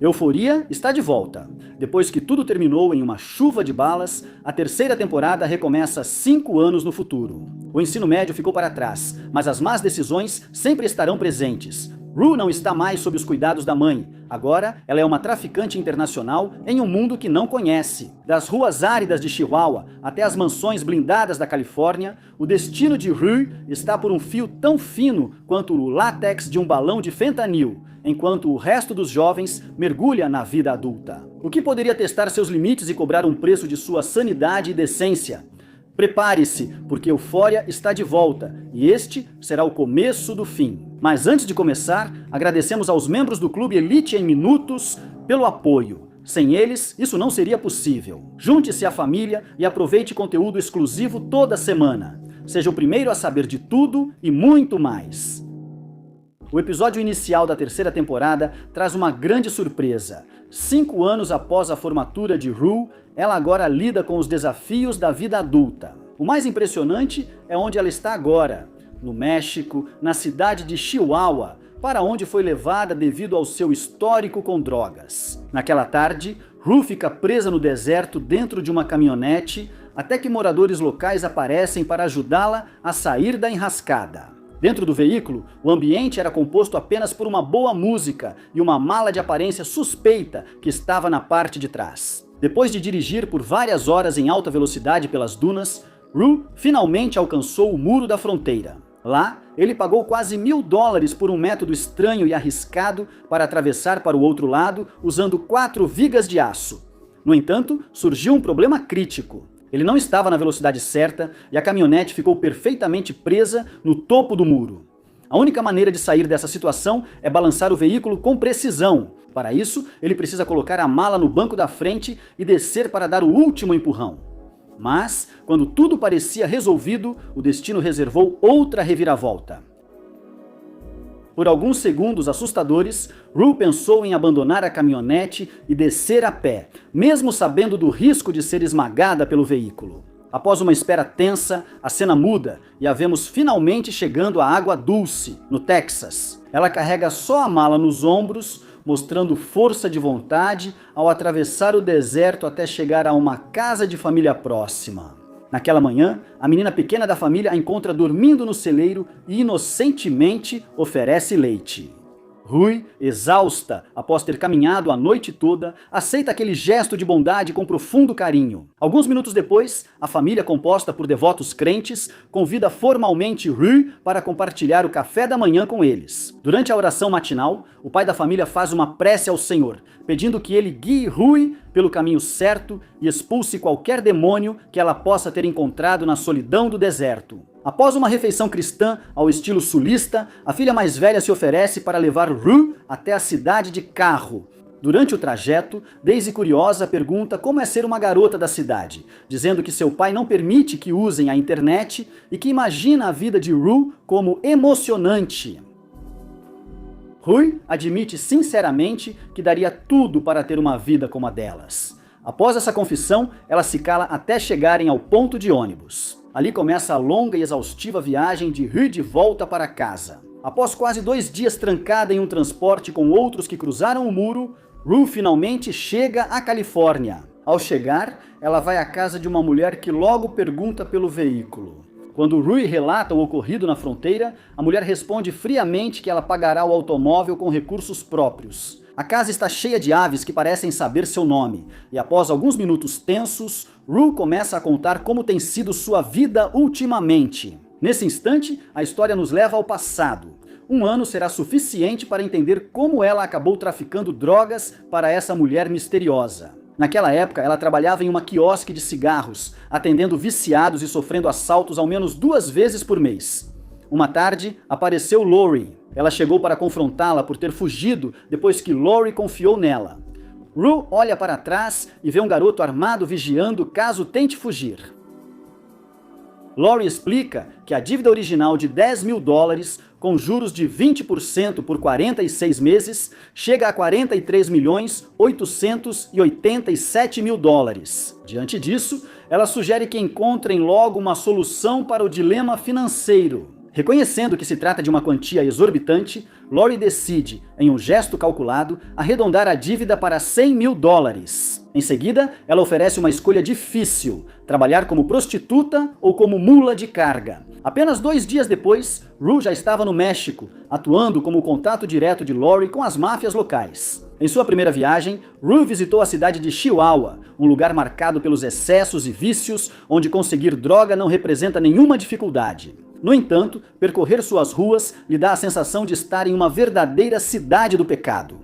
Euforia está de volta. Depois que tudo terminou em uma chuva de balas, a terceira temporada recomeça 5 anos no futuro. O ensino médio ficou para trás, mas as más decisões sempre estarão presentes. Rue não está mais sob os cuidados da mãe. Agora, ela é uma traficante internacional em um mundo que não conhece. Das ruas áridas de Chihuahua até as mansões blindadas da Califórnia, o destino de Rue está por um fio tão fino quanto o látex de um balão de fentanil, enquanto o resto dos jovens mergulha na vida adulta. O que poderia testar seus limites e cobrar um preço de sua sanidade e decência? Prepare-se, porque Euphoria está de volta, e este será o começo do fim. Mas antes de começar, agradecemos aos membros do Clube Elite em Minutos pelo apoio. Sem eles, isso não seria possível. Junte-se à família e aproveite conteúdo exclusivo toda semana. Seja o primeiro a saber de tudo e muito mais. O episódio inicial da terceira temporada traz uma grande surpresa. 5 anos após a formatura de Rue, ela agora lida com os desafios da vida adulta. O mais impressionante é onde ela está agora, no México, na cidade de Chihuahua, para onde foi levada devido ao seu histórico com drogas. Naquela tarde, Rue fica presa no deserto dentro de uma caminhonete, até que moradores locais aparecem para ajudá-la a sair da enrascada. Dentro do veículo, o ambiente era composto apenas por uma boa música e uma mala de aparência suspeita que estava na parte de trás. Depois de dirigir por várias horas em alta velocidade pelas dunas, Rue finalmente alcançou o muro da fronteira. Lá, ele pagou quase $1.000 por um método estranho e arriscado para atravessar para o outro lado usando 4 vigas de aço. No entanto, surgiu um problema crítico. Ele não estava na velocidade certa e a caminhonete ficou perfeitamente presa no topo do muro. A única maneira de sair dessa situação é balançar o veículo com precisão. Para isso, ele precisa colocar a mala no banco da frente e descer para dar o último empurrão. Mas, quando tudo parecia resolvido, o destino reservou outra reviravolta. Por alguns segundos assustadores, Rue pensou em abandonar a caminhonete e descer a pé, mesmo sabendo do risco de ser esmagada pelo veículo. Após uma espera tensa, a cena muda e a vemos finalmente chegando à Água Dulce, no Texas. Ela carrega só a mala nos ombros, mostrando força de vontade ao atravessar o deserto até chegar a uma casa de família próxima. Naquela manhã, a menina pequena da família a encontra dormindo no celeiro e inocentemente oferece leite. Rue, exausta após ter caminhado a noite toda, aceita aquele gesto de bondade com profundo carinho. Alguns minutos depois, a família, composta por devotos crentes, convida formalmente Rue para compartilhar o café da manhã com eles. Durante a oração matinal, o pai da família faz uma prece ao Senhor, pedindo que ele guie Rue pelo caminho certo e expulse qualquer demônio que ela possa ter encontrado na solidão do deserto. Após uma refeição cristã ao estilo sulista, a filha mais velha se oferece para levar Rue até a cidade de carro. Durante o trajeto, Daisy, curiosa, pergunta como é ser uma garota da cidade, dizendo que seu pai não permite que usem a internet e que imagina a vida de Rue como emocionante. Rue admite sinceramente que daria tudo para ter uma vida como a delas. Após essa confissão, ela se cala até chegarem ao ponto de ônibus. Ali começa a longa e exaustiva viagem de Rue de volta para casa. Após quase 2 dias trancada em um transporte com outros que cruzaram o muro, Rue finalmente chega à Califórnia. Ao chegar, ela vai à casa de uma mulher que logo pergunta pelo veículo. Quando Rue relata o ocorrido na fronteira, a mulher responde friamente que ela pagará o automóvel com recursos próprios. A casa está cheia de aves que parecem saber seu nome, e após alguns minutos tensos, Rue começa a contar como tem sido sua vida ultimamente. Nesse instante, a história nos leva ao passado. 1 ano será suficiente para entender como ela acabou traficando drogas para essa mulher misteriosa. Naquela época, ela trabalhava em uma quiosque de cigarros, atendendo viciados e sofrendo assaltos ao menos 2 vezes por mês. Uma tarde, apareceu Lori. Ela chegou para confrontá-la por ter fugido depois que Lori confiou nela. Rue olha para trás e vê um garoto armado vigiando caso tente fugir. Lori explica que a dívida original de $10.000, com juros de 20% por 46 meses, chega a $43.887.000. Diante disso, ela sugere que encontrem logo uma solução para o dilema financeiro. Reconhecendo que se trata de uma quantia exorbitante, Lori decide, em um gesto calculado, arredondar a dívida para $100.000. Em seguida, ela oferece uma escolha difícil: trabalhar como prostituta ou como mula de carga. Apenas 2 dias depois, Rue já estava no México, atuando como contato direto de Lori com as máfias locais. Em sua primeira viagem, Rue visitou a cidade de Chihuahua, um lugar marcado pelos excessos e vícios, onde conseguir droga não representa nenhuma dificuldade. No entanto, percorrer suas ruas lhe dá a sensação de estar em uma verdadeira cidade do pecado.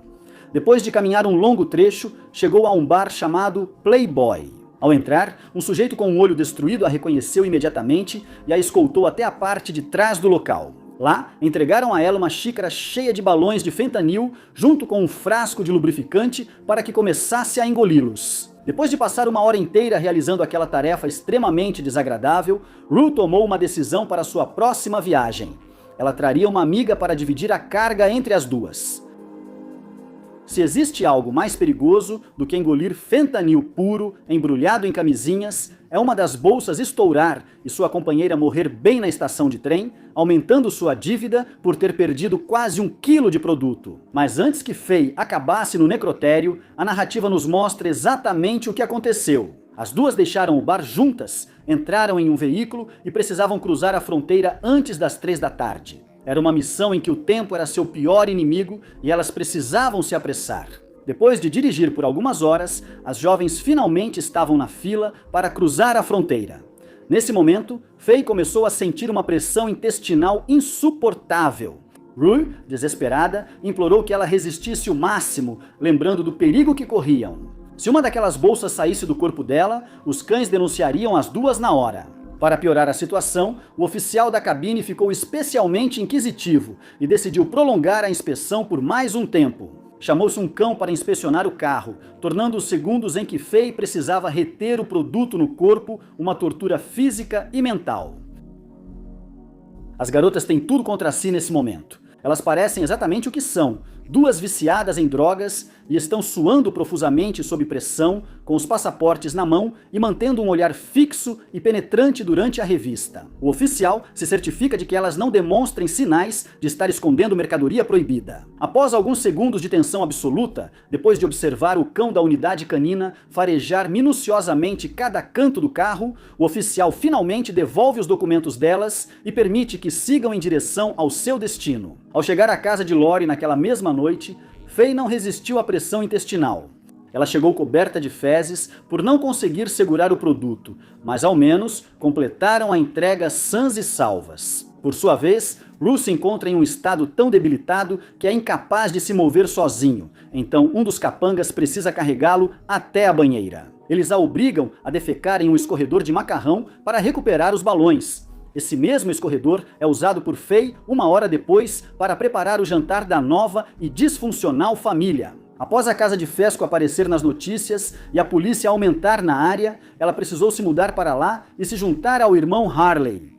Depois de caminhar um longo trecho, chegou a um bar chamado Playboy. Ao entrar, um sujeito com um olho destruído a reconheceu imediatamente e a escoltou até a parte de trás do local. Lá, entregaram a ela uma xícara cheia de balões de fentanil, junto com um frasco de lubrificante para que começasse a engoli-los. Depois de passar uma hora inteira realizando aquela tarefa extremamente desagradável, Rue tomou uma decisão para sua próxima viagem. Ela traria uma amiga para dividir a carga entre as duas. Se existe algo mais perigoso do que engolir fentanil puro, embrulhado em camisinhas, é uma das bolsas estourar e sua companheira morrer bem na estação de trem, aumentando sua dívida por ter perdido quase 1 quilo de produto. Mas antes que Faye acabasse no necrotério, a narrativa nos mostra exatamente o que aconteceu. As duas deixaram o bar juntas, entraram em um veículo e precisavam cruzar a fronteira antes das 3 da tarde. Era uma missão em que o tempo era seu pior inimigo e elas precisavam se apressar. Depois de dirigir por algumas horas, as jovens finalmente estavam na fila para cruzar a fronteira. Nesse momento, Faye começou a sentir uma pressão intestinal insuportável. Rue, desesperada, implorou que ela resistisse o máximo, lembrando do perigo que corriam. Se uma daquelas bolsas saísse do corpo dela, os cães denunciariam as duas na hora. Para piorar a situação, o oficial da cabine ficou especialmente inquisitivo e decidiu prolongar a inspeção por mais um tempo. Chamou-se um cão para inspecionar o carro, tornando os segundos em que Faye precisava reter o produto no corpo uma tortura física e mental. As garotas têm tudo contra si nesse momento. Elas parecem exatamente o que são: 2 viciadas em drogas e estão suando profusamente sob pressão, com os passaportes na mão e mantendo um olhar fixo e penetrante durante a revista. O oficial se certifica de que elas não demonstrem sinais de estar escondendo mercadoria proibida. Após alguns segundos de tensão absoluta, depois de observar o cão da unidade canina farejar minuciosamente cada canto do carro, o oficial finalmente devolve os documentos delas e permite que sigam em direção ao seu destino. Ao chegar à casa de Lori naquela mesma noite, Faye não resistiu à pressão intestinal. Ela chegou coberta de fezes por não conseguir segurar o produto, mas ao menos completaram a entrega sãs e salvas. Por sua vez, Rue se encontra em um estado tão debilitado que é incapaz de se mover sozinho, então um dos capangas precisa carregá-lo até a banheira. Eles a obrigam a defecar em um escorredor de macarrão para recuperar os balões. Esse mesmo escorredor é usado por Faye 1 hora depois para preparar o jantar da nova e disfuncional família. Após a casa de Fesco aparecer nas notícias e a polícia aumentar na área, ela precisou se mudar para lá e se juntar ao irmão Harley.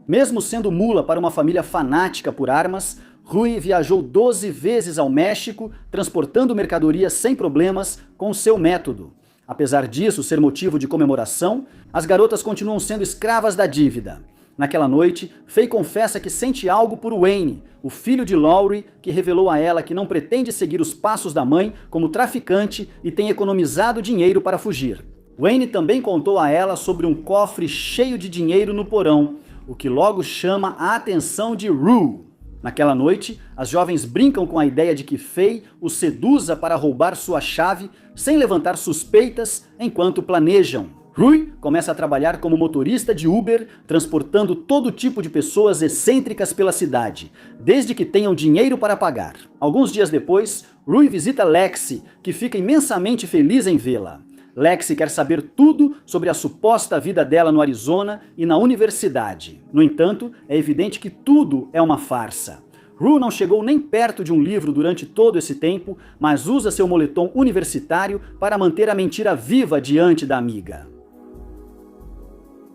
Mesmo sendo mula para uma família fanática por armas, Rue viajou 12 vezes ao México, transportando mercadorias sem problemas com seu método. Apesar disso ser motivo de comemoração, as garotas continuam sendo escravas da dívida. Naquela noite, Faye confessa que sente algo por Wayne, o filho de Lori, que revelou a ela que não pretende seguir os passos da mãe como traficante e tem economizado dinheiro para fugir. Wayne também contou a ela sobre um cofre cheio de dinheiro no porão, o que logo chama a atenção de Rue. Naquela noite, as jovens brincam com a ideia de que Faye os seduza para roubar sua chave sem levantar suspeitas enquanto planejam. Rue começa a trabalhar como motorista de Uber, transportando todo tipo de pessoas excêntricas pela cidade, desde que tenham dinheiro para pagar. Alguns dias depois, Rue visita Lexi, que fica imensamente feliz em vê-la. Lexi quer saber tudo sobre a suposta vida dela no Arizona e na universidade. No entanto, é evidente que tudo é uma farsa. Rue não chegou nem perto de um livro durante todo esse tempo, mas usa seu moletom universitário para manter a mentira viva diante da amiga.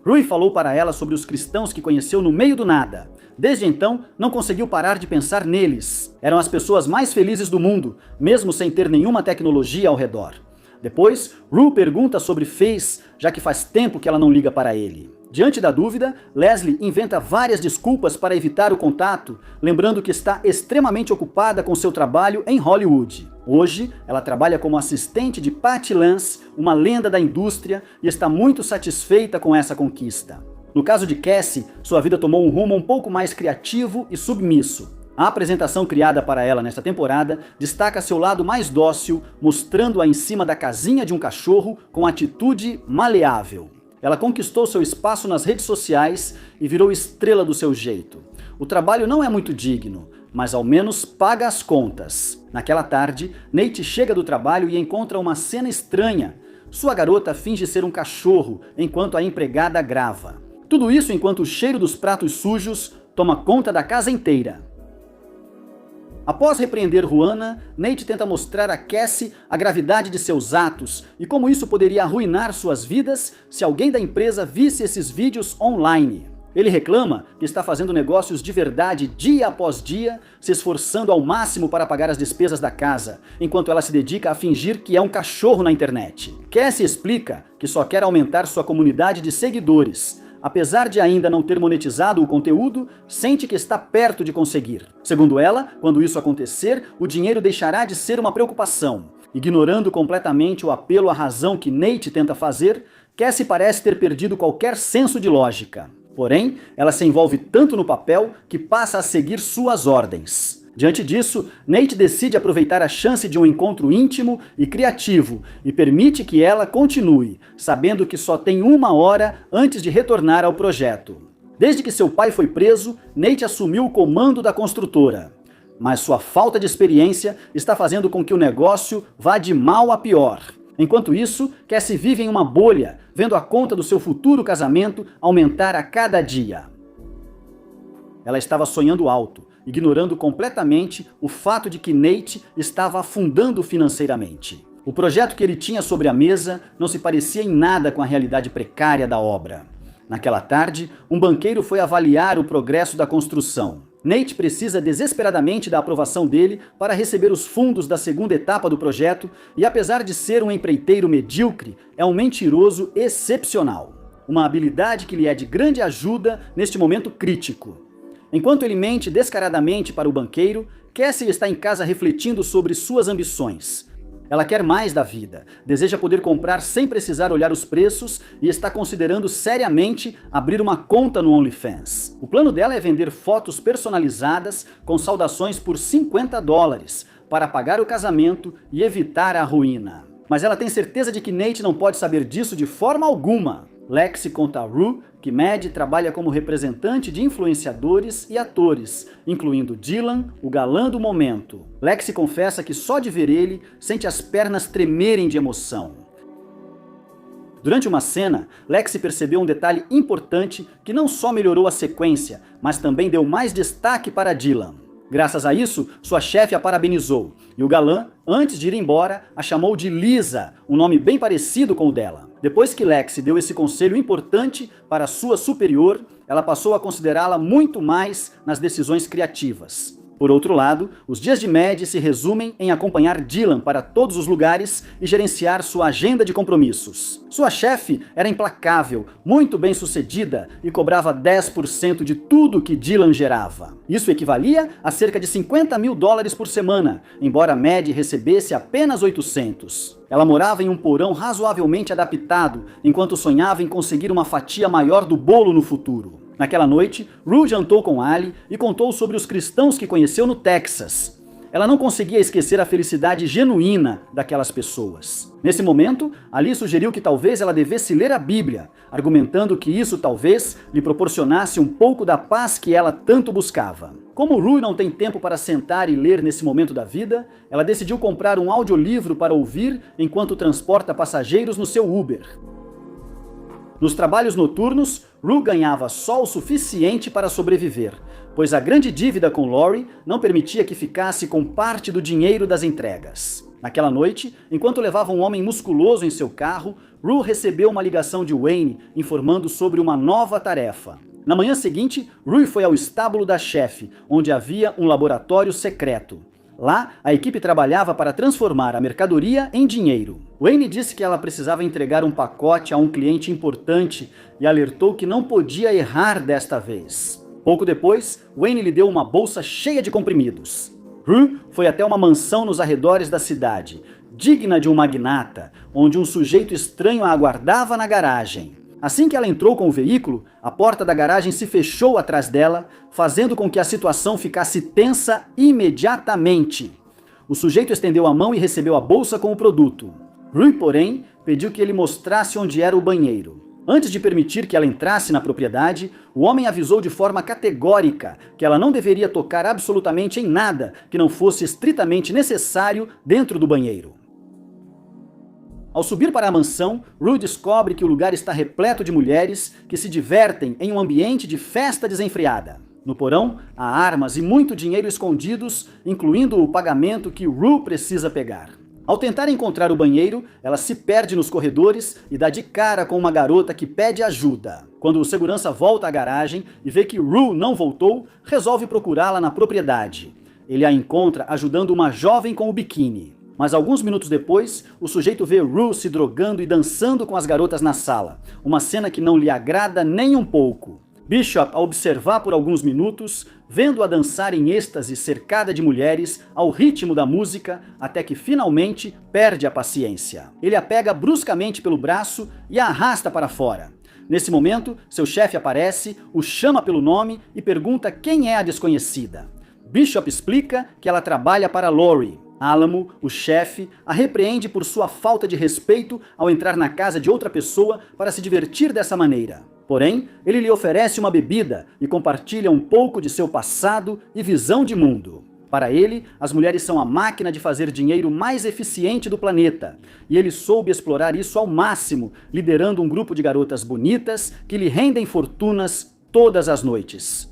Rue falou para ela sobre os cristãos que conheceu no meio do nada. Desde então, não conseguiu parar de pensar neles. Eram as pessoas mais felizes do mundo, mesmo sem ter nenhuma tecnologia ao redor. Depois, Rue pergunta sobre Faye, já que faz tempo que ela não liga para ele. Diante da dúvida, Leslie inventa várias desculpas para evitar o contato, lembrando que está extremamente ocupada com seu trabalho em Hollywood. Hoje, ela trabalha como assistente de Patty Lance, uma lenda da indústria, e está muito satisfeita com essa conquista. No caso de Cassie, sua vida tomou um rumo um pouco mais criativo e submisso. A apresentação criada para ela nesta temporada destaca seu lado mais dócil, mostrando-a em cima da casinha de um cachorro com atitude maleável. Ela conquistou seu espaço nas redes sociais e virou estrela do seu jeito. O trabalho não é muito digno, mas ao menos paga as contas. Naquela tarde, Nate chega do trabalho e encontra uma cena estranha. Sua garota finge ser um cachorro, enquanto a empregada grava. Tudo isso enquanto o cheiro dos pratos sujos toma conta da casa inteira. Após repreender Juana, Nate tenta mostrar a Cassie a gravidade de seus atos e como isso poderia arruinar suas vidas se alguém da empresa visse esses vídeos online. Ele reclama que está fazendo negócios de verdade dia após dia, se esforçando ao máximo para pagar as despesas da casa, enquanto ela se dedica a fingir que é um cachorro na internet. Cassie explica que só quer aumentar sua comunidade de seguidores. Apesar de ainda não ter monetizado o conteúdo, sente que está perto de conseguir. Segundo ela, quando isso acontecer, o dinheiro deixará de ser uma preocupação. Ignorando completamente o apelo à razão que Nate tenta fazer, Cassie parece ter perdido qualquer senso de lógica. Porém, ela se envolve tanto no papel que passa a seguir suas ordens. Diante disso, Nate decide aproveitar a chance de um encontro íntimo e criativo e permite que ela continue, sabendo que só tem 1 hora antes de retornar ao projeto. Desde que seu pai foi preso, Nate assumiu o comando da construtora. Mas sua falta de experiência está fazendo com que o negócio vá de mal a pior. Enquanto isso, Cassie vive em uma bolha, vendo a conta do seu futuro casamento aumentar a cada dia. Ela estava sonhando alto, ignorando completamente o fato de que Nate estava afundando financeiramente. O projeto que ele tinha sobre a mesa não se parecia em nada com a realidade precária da obra. Naquela tarde, um banqueiro foi avaliar o progresso da construção. Nate precisa desesperadamente da aprovação dele para receber os fundos da segunda etapa do projeto e, apesar de ser um empreiteiro medíocre, é um mentiroso excepcional. Uma habilidade que lhe é de grande ajuda neste momento crítico. Enquanto ele mente descaradamente para o banqueiro, Cassie está em casa refletindo sobre suas ambições. Ela quer mais da vida, deseja poder comprar sem precisar olhar os preços e está considerando seriamente abrir uma conta no OnlyFans. O plano dela é vender fotos personalizadas com saudações por $50 para pagar o casamento e evitar a ruína. Mas ela tem certeza de que Nate não pode saber disso de forma alguma. Lexi conta a Rue que Mad trabalha como representante de influenciadores e atores, incluindo Dylan, o galã do momento. Lexi confessa que só de ver ele, sente as pernas tremerem de emoção. Durante uma cena, Lexi percebeu um detalhe importante que não só melhorou a sequência, mas também deu mais destaque para Dylan. Graças a isso, sua chefe a parabenizou, e o galã, antes de ir embora, a chamou de Lisa, um nome bem parecido com o dela. Depois que Lexi deu esse conselho importante para sua superior, ela passou a considerá-la muito mais nas decisões criativas. Por outro lado, os dias de Mad se resumem em acompanhar Dylan para todos os lugares e gerenciar sua agenda de compromissos. Sua chefe era implacável, muito bem sucedida e cobrava 10% de tudo que Dylan gerava. Isso equivalia a cerca de $50 mil por semana, embora Mad recebesse apenas 800. Ela morava em um porão razoavelmente adaptado, enquanto sonhava em conseguir uma fatia maior do bolo no futuro. Naquela noite, Rue jantou com Ali e contou sobre os cristãos que conheceu no Texas. Ela não conseguia esquecer a felicidade genuína daquelas pessoas. Nesse momento, Ali sugeriu que talvez ela devesse ler a Bíblia, argumentando que isso talvez lhe proporcionasse um pouco da paz que ela tanto buscava. Como Rue não tem tempo para sentar e ler nesse momento da vida, ela decidiu comprar um audiolivro para ouvir enquanto transporta passageiros no seu Uber. Nos trabalhos noturnos, Rue ganhava só o suficiente para sobreviver, pois a grande dívida com Lori não permitia que ficasse com parte do dinheiro das entregas. Naquela noite, enquanto levava um homem musculoso em seu carro, Rue recebeu uma ligação de Wayne informando sobre uma nova tarefa. Na manhã seguinte, Rue foi ao estábulo da chefe, onde havia um laboratório secreto. Lá, a equipe trabalhava para transformar a mercadoria em dinheiro. Wayne disse que ela precisava entregar um pacote a um cliente importante e alertou que não podia errar desta vez. Pouco depois, Wayne lhe deu uma bolsa cheia de comprimidos. Rue foi até uma mansão nos arredores da cidade, digna de um magnata, onde um sujeito estranho a aguardava na garagem. Assim que ela entrou com o veículo, a porta da garagem se fechou atrás dela, fazendo com que a situação ficasse tensa imediatamente. O sujeito estendeu a mão e recebeu a bolsa com o produto. Rue, porém, pediu que ele mostrasse onde era o banheiro. Antes de permitir que ela entrasse na propriedade, o homem avisou de forma categórica que ela não deveria tocar absolutamente em nada que não fosse estritamente necessário dentro do banheiro. Ao subir para a mansão, Rue descobre que o lugar está repleto de mulheres que se divertem em um ambiente de festa desenfreada. No porão, há armas e muito dinheiro escondidos, incluindo o pagamento que Rue precisa pegar. Ao tentar encontrar o banheiro, ela se perde nos corredores e dá de cara com uma garota que pede ajuda. Quando o segurança volta à garagem e vê que Rue não voltou, resolve procurá-la na propriedade. Ele a encontra ajudando uma jovem com o biquíni. Mas alguns minutos depois, o sujeito vê Rue se drogando e dançando com as garotas na sala, uma cena que não lhe agrada nem um pouco. Bishop, a observar por alguns minutos, vendo-a dançar em êxtase cercada de mulheres, ao ritmo da música, até que finalmente perde a paciência. Ele a pega bruscamente pelo braço e a arrasta para fora. Nesse momento, seu chefe aparece, o chama pelo nome e pergunta quem é a desconhecida. Bishop explica que ela trabalha para Lori. Alamo, o chefe, a repreende por sua falta de respeito ao entrar na casa de outra pessoa para se divertir dessa maneira. Porém, ele lhe oferece uma bebida e compartilha um pouco de seu passado e visão de mundo. Para ele, as mulheres são a máquina de fazer dinheiro mais eficiente do planeta, e ele soube explorar isso ao máximo, liderando um grupo de garotas bonitas que lhe rendem fortunas todas as noites.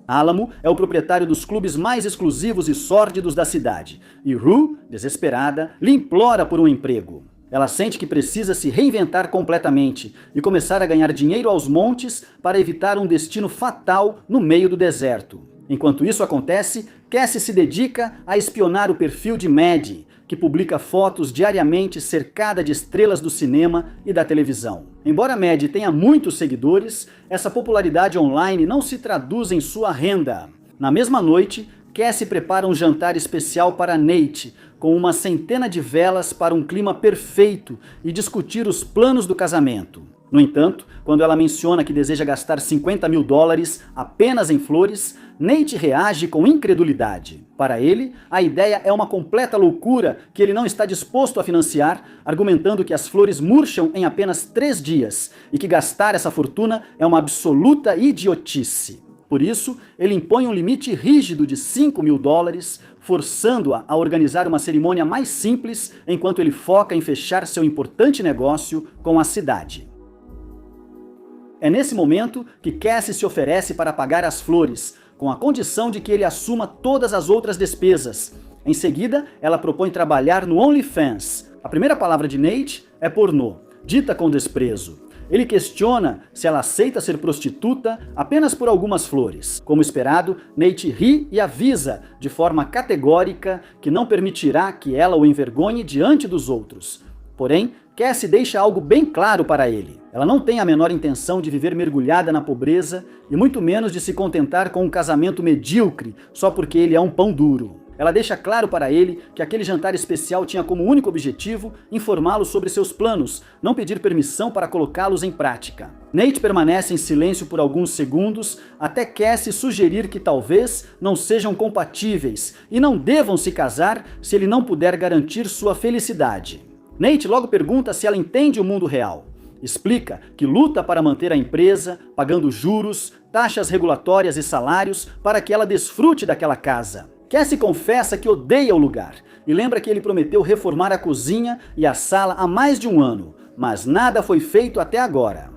Alamo é o proprietário dos clubes mais exclusivos e sórdidos da cidade, e Rue, desesperada, lhe implora por um emprego. Ela sente que precisa se reinventar completamente e começar a ganhar dinheiro aos montes para evitar um destino fatal no meio do deserto. Enquanto isso acontece, Cassie se dedica a espionar o perfil de Maddie, que publica fotos diariamente cercada de estrelas do cinema e da televisão. Embora Maddie tenha muitos seguidores, essa popularidade online não se traduz em sua renda. Na mesma noite, Cassie prepara um jantar especial para Nate, com uma centena de velas para um clima perfeito e discutir os planos do casamento. No entanto, quando ela menciona que deseja gastar $50 mil apenas em flores, Nate reage com incredulidade. Para ele, a ideia é uma completa loucura que ele não está disposto a financiar, argumentando que as flores murcham em apenas 3 dias e que gastar essa fortuna é uma absoluta idiotice. Por isso, ele impõe um limite rígido de $5 mil, forçando-a a organizar uma cerimônia mais simples, enquanto ele foca em fechar seu importante negócio com a cidade. É nesse momento que Cassie se oferece para pagar as flores, com a condição de que ele assuma todas as outras despesas. Em seguida, ela propõe trabalhar no OnlyFans. A primeira palavra de Nate é pornô, dita com desprezo. Ele questiona se ela aceita ser prostituta apenas por algumas flores. Como esperado, Nate ri e avisa, de forma categórica, que não permitirá que ela o envergonhe diante dos outros. Porém, Cassie deixa algo bem claro para ele. Ela não tem a menor intenção de viver mergulhada na pobreza e muito menos de se contentar com um casamento medíocre só porque ele é um pão duro. Ela deixa claro para ele que aquele jantar especial tinha como único objetivo informá-lo sobre seus planos, não pedir permissão para colocá-los em prática. Nate permanece em silêncio por alguns segundos, até Cassie sugerir que talvez não sejam compatíveis e não devam se casar se ele não puder garantir sua felicidade. Nate logo pergunta se ela entende o mundo real. Explica que luta para manter a empresa, pagando juros, taxas regulatórias e salários para que ela desfrute daquela casa. Cassie confessa que odeia o lugar e lembra que ele prometeu reformar a cozinha e a sala há mais de 1 ano, mas nada foi feito até agora.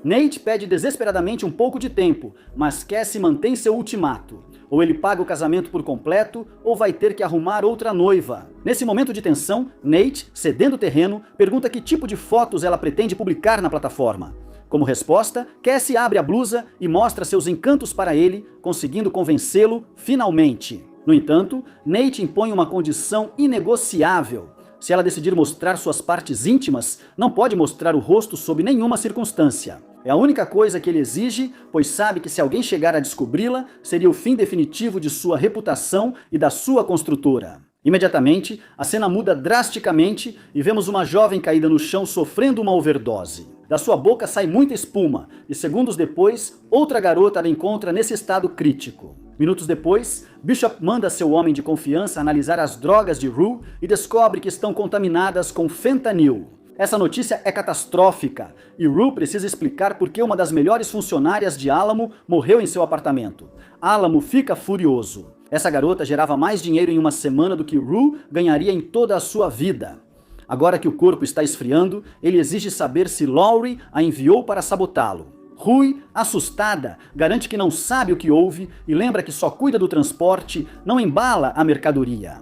Nate pede desesperadamente um pouco de tempo, mas Cassie mantém seu ultimato. Ou ele paga o casamento por completo, ou vai ter que arrumar outra noiva. Nesse momento de tensão, Nate, cedendo o terreno, pergunta que tipo de fotos ela pretende publicar na plataforma. Como resposta, Cassie abre a blusa e mostra seus encantos para ele, conseguindo convencê-lo finalmente. No entanto, Nate impõe uma condição inegociável. Se ela decidir mostrar suas partes íntimas, não pode mostrar o rosto sob nenhuma circunstância. É a única coisa que ele exige, pois sabe que se alguém chegar a descobri-la, seria o fim definitivo de sua reputação e da sua construtora. Imediatamente, a cena muda drasticamente e vemos uma jovem caída no chão sofrendo uma overdose. Da sua boca sai muita espuma e segundos depois, outra garota a encontra nesse estado crítico. Minutos depois, Bishop manda seu homem de confiança analisar as drogas de Rue e descobre que estão contaminadas com fentanil. Essa notícia é catastrófica e Rue precisa explicar por que uma das melhores funcionárias de Alamo morreu em seu apartamento. Alamo fica furioso. Essa garota gerava mais dinheiro em uma semana do que Rue ganharia em toda a sua vida. Agora que o corpo está esfriando, ele exige saber se Laurie a enviou para sabotá-lo. Rue, assustada, garante que não sabe o que houve e lembra que só cuida do transporte, não embala a mercadoria.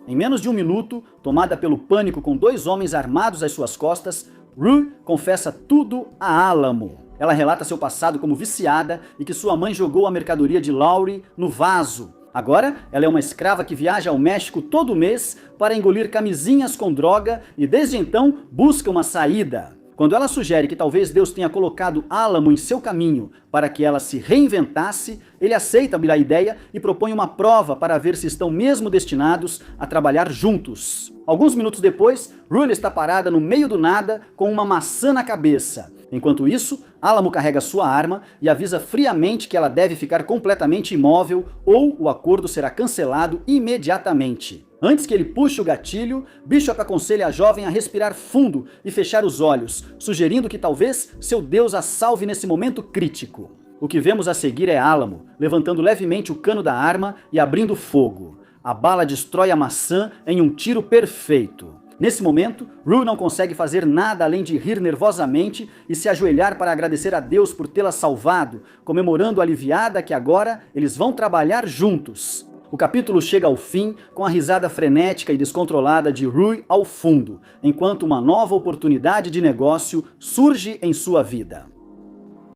Em menos de um minuto, tomada pelo pânico com 2 homens armados às suas costas, Rue confessa tudo a Alamo. Ela relata seu passado como viciada e que sua mãe jogou a mercadoria de Laurie no vaso. Agora, ela é uma escrava que viaja ao México todo mês para engolir camisinhas com droga e desde então busca uma saída. Quando ela sugere que talvez Deus tenha colocado Alamo em seu caminho para que ela se reinventasse, ele aceita a ideia e propõe uma prova para ver se estão mesmo destinados a trabalhar juntos. Alguns minutos depois, Rue está parada no meio do nada com uma maçã na cabeça. Enquanto isso, Alamo carrega sua arma e avisa friamente que ela deve ficar completamente imóvel ou o acordo será cancelado imediatamente. Antes que ele puxe o gatilho, Bishop aconselha a jovem a respirar fundo e fechar os olhos, sugerindo que talvez seu Deus a salve nesse momento crítico. O que vemos a seguir é Alamo, levantando levemente o cano da arma e abrindo fogo. A bala destrói a maçã em um tiro perfeito. Nesse momento, Rue não consegue fazer nada além de rir nervosamente e se ajoelhar para agradecer a Deus por tê-la salvado, comemorando aliviada que agora eles vão trabalhar juntos. O capítulo chega ao fim com a risada frenética e descontrolada de Rue ao fundo, enquanto uma nova oportunidade de negócio surge em sua vida.